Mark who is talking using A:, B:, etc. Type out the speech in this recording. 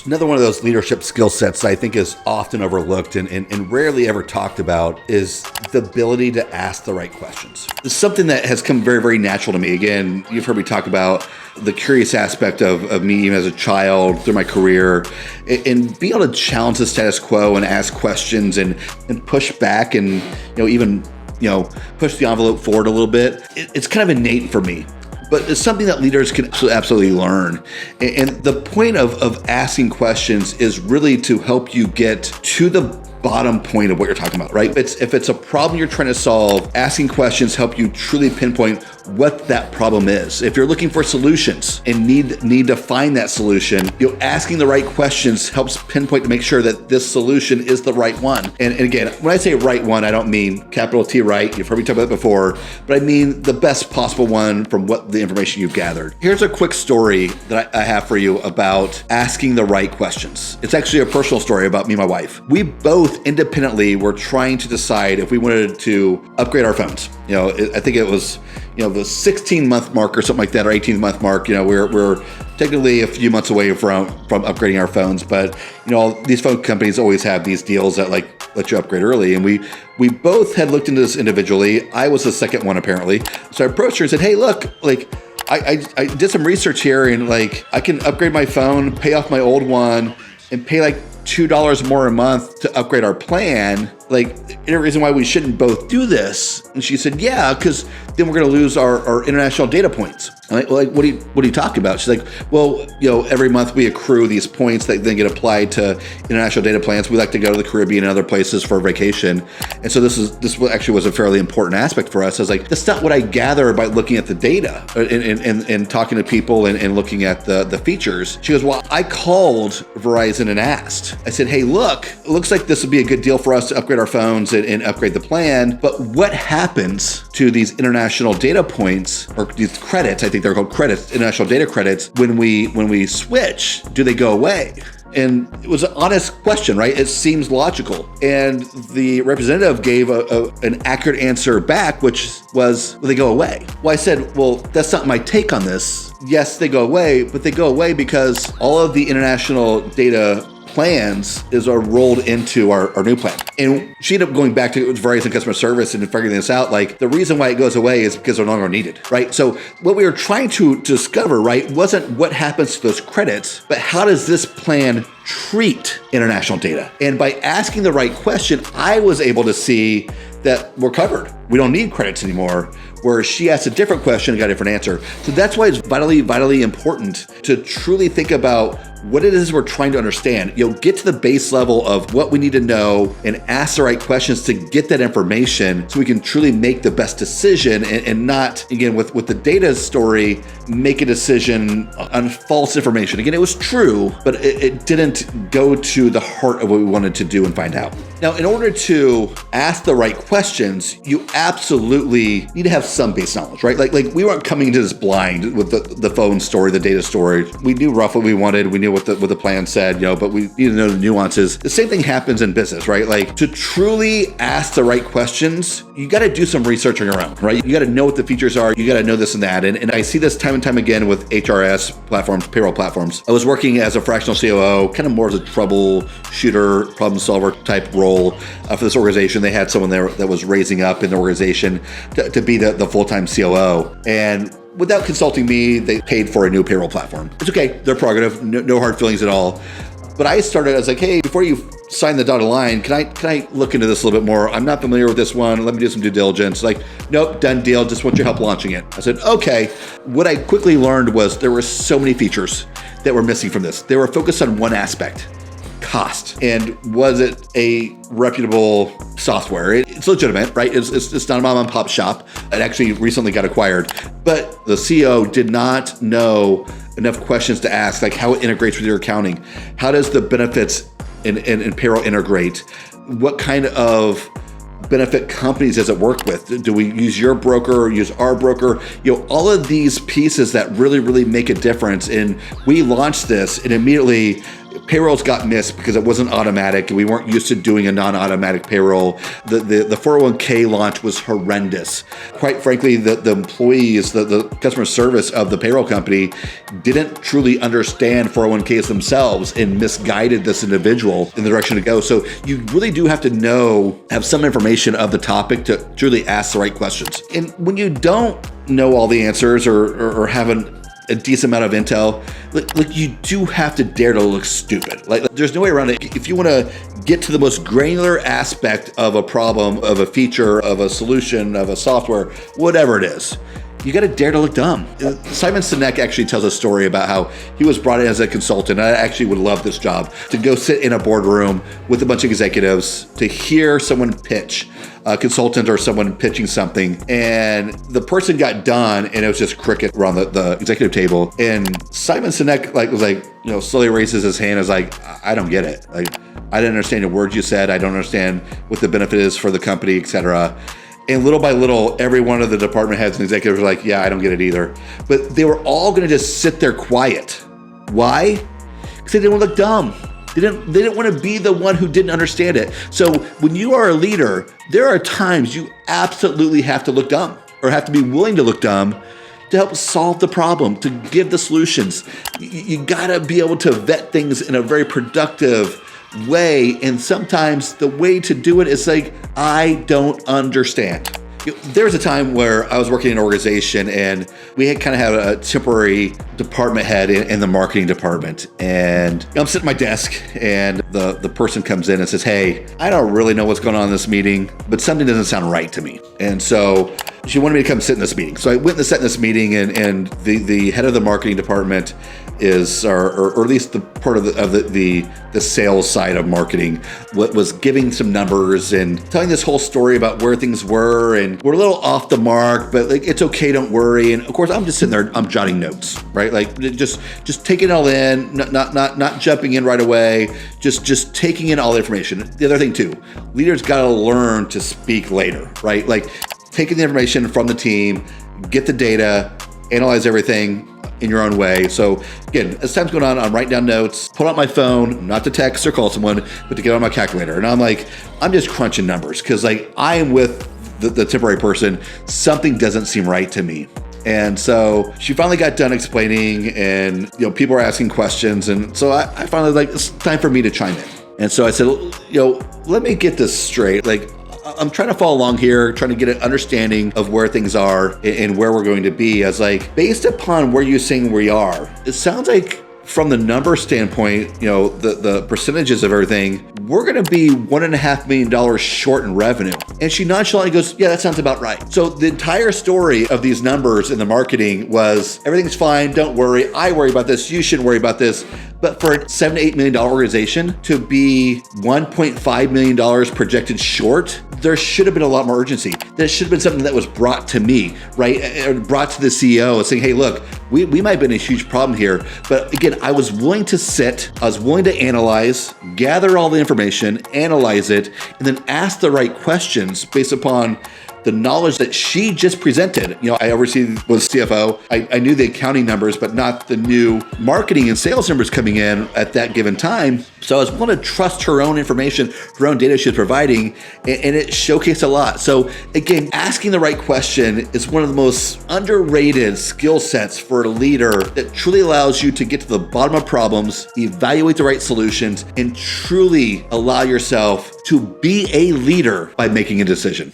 A: Another one of those leadership skill sets I think is often overlooked and rarely ever talked about is the ability to ask the right questions. It's something that has come very, very natural to me. Again, you've heard me talk about the curious aspect of me even as a child through my career, and being able to challenge the status quo and ask questions and push back and even push the envelope forward a little bit. It's kind of innate for me. But it's something that leaders can absolutely learn. And the point of asking questions is really to help you get to the bottom point of what you're talking about, right? If it's a problem you're trying to solve, asking questions help you truly pinpoint what that problem is. If you're looking for solutions and need to find that solution, asking the right questions helps pinpoint to make sure that this solution is the right one. And again, when I say right one, I don't mean capital T right. You've heard me talk about that before, but I mean the best possible one from what the information you've gathered. Here's a quick story that I have for you about asking the right questions. It's actually a personal story about me and my wife. We both independently were trying to decide if we wanted to upgrade our phones. I think it was the 16-month mark or something like that, or 18-month mark. We're technically a few months away from upgrading our phones, but these phone companies always have these deals that let you upgrade early, and we both had looked into this individually. I was the second one apparently, so I approached her and said, "Hey, look, I did some research here, and I can upgrade my phone, pay off my old one, and pay $2 more a month to upgrade our plan. Any reason why we shouldn't both do this?" And she said, "Yeah, because then we're going to lose our international data points." I'm like, what are you talking about? She's like, "Well, every month we accrue these points that then get applied to international data plans. We like to go to the Caribbean and other places for vacation. And so this actually was a fairly important aspect for us." I was like, "That's not what I gather by looking at the data and talking to people and looking at the features." She goes, "Well, I called Verizon and asked. I said, 'Hey, look, it looks like this would be a good deal for us to upgrade our phones and upgrade the plan. But what happens to these international data points, or these credits? I think they're called credits, international data credits. When we switch, do they go away?'" And it was an honest question, right? It seems logical. And the representative gave an accurate answer back, which was, "Well, they go away." Well, I said, "Well, that's not my take on this. Yes, they go away, but they go away because all of the international data plans are rolled into our new plan." And she ended up going back to Verizon customer service and figuring this out. The reason why it goes away is because they're no longer needed, right? So what we were trying to discover, right, wasn't what happens to those credits, but how does this plan treat international data? And by asking the right question, I was able to see that we're covered. We don't need credits anymore. Where she asked a different question and got a different answer. So that's why it's vitally, vitally important to truly think about what it is we're trying to understand. Get to the base level of what we need to know and ask the right questions to get that information so we can truly make the best decision and not, again, with the data story, make a decision on false information. Again, it was true, but it didn't go to the heart of what we wanted to do and find out. Now, in order to ask the right questions, you absolutely need to have some base knowledge, right? Like we weren't coming into this blind with the phone story, the data story. We knew roughly what we wanted. We knew what the plan said, but we need to know the nuances. The same thing happens in business, right? To truly ask the right questions, you got to do some research on your own, right? You got to know what the features are. You got to know this and that. And I see this time and time again with HRS platforms, payroll platforms. I was working as a fractional COO, kind of more as a troubleshooter, problem solver type role for this organization. They had someone there that was raising up in the organization to be the full-time COO. And without consulting me, they paid for a new payroll platform. It's okay, their prerogative, no hard feelings at all. But I started, I was like, "Hey, before you sign the dotted line, can I look into this a little bit more? I'm not familiar with this one. Let me do some due diligence." "Nope, done deal. Just want your help launching it." I said, "Okay." What I quickly learned was there were so many features that were missing from this. They were focused on one aspect: cost. And was it a reputable software? It's legitimate, right? It's not a mom and pop shop. It actually recently got acquired. But the CEO did not know enough questions to ask, how it integrates with your accounting. How does the benefits in payroll integrate? What kind of benefit companies does it work with? Do we use your broker or use our broker? All of these pieces that really, really make a difference. And we launched this and immediately payrolls got missed because it wasn't automatic and we weren't used to doing a non-automatic payroll. The 401k launch was horrendous. Quite frankly, the employees, the customer service of the payroll company didn't truly understand 401ks themselves and misguided this individual in the direction to go. So you really do have to have some information of the topic to truly ask the right questions. And when you don't know all the answers or have a decent amount of intel, like you do have to dare to look stupid. Like there's no way around it. If you want to get to the most granular aspect of a problem, of a feature, of a solution, of a software, whatever it is, you got to dare to look dumb. Simon Sinek actually tells a story about how he was brought in as a consultant. I actually would love this job, to go sit in a boardroom with a bunch of executives to hear someone pitch, a consultant or someone pitching something. And the person got done and it was just cricket around the executive table. And Simon Sinek slowly raises his hand and is like, I don't get it. Like, I didn't understand the words you said. I don't understand what the benefit is for the company, et cetera. And little by little, every one of the department heads and executives were like, yeah, I don't get it either. But they were all gonna just sit there quiet. Why? Because they didn't want to look dumb. They didn't want to be the one who didn't understand it. So when you are a leader, there are times you absolutely have to look dumb, or have to be willing to look dumb to help solve the problem, to give the solutions. You gotta be able to vet things in a very productive way, and sometimes the way to do it is like, I don't understand. There was a time where I was working in an organization and we had a temporary department head in the marketing department. And I'm sitting at my desk and the person comes in and says, hey, I don't really know what's going on in this meeting, but something doesn't sound right to me. And so she wanted me to come sit in this meeting. So I went and sat in this meeting, and the head of the marketing department is, or at least the part of the sales side of marketing, was giving some numbers and telling this whole story about where things were, and we're a little off the mark, but like, it's okay, don't worry. And of course, I'm just sitting there, I'm jotting notes, right? Like just taking it all in, not jumping in right away, just taking in all the information. The other thing too, leaders got to learn to speak later, right? Like taking the information from the team, get the data, analyze everything in your own way. So again, as time's going on, I'm writing down notes, pull out my phone, not to text or call someone, but to get on my calculator. And I'm just crunching numbers because like I am with the temporary person, something doesn't seem right to me. And so she finally got done explaining, and people are asking questions. And so I finally like, it's time for me to chime in. And so I said, let me get this straight. Like, I'm trying to follow along here, trying to get an understanding of where things are and where we're going to be. I was like, based upon where you're saying we are, it sounds like from the number standpoint, the percentages of everything, we're going to be $1.5 million short in revenue. And she nonchalantly goes, yeah, that sounds about right. So the entire story of these numbers in the marketing was, everything's fine, don't worry, I worry about this, you shouldn't worry about this. But for a $7 to $8 million organization to be $1.5 million projected short, there should have been a lot more urgency. That should have been something that was brought to me, right? Or brought to the CEO saying, hey, look, we might have been a huge problem here. But again, I was willing to sit, I was willing to analyze, gather all the information, analyze it, and then ask the right questions based upon the knowledge that she just presented. I oversee was CFO. I knew the accounting numbers, but not the new marketing and sales numbers coming in at that given time. So I was willing to trust her own information, her own data she was providing, and it showcased a lot. So again, asking the right question is one of the most underrated skill sets for a leader that truly allows you to get to the bottom of problems, evaluate the right solutions, and truly allow yourself to be a leader by making a decision.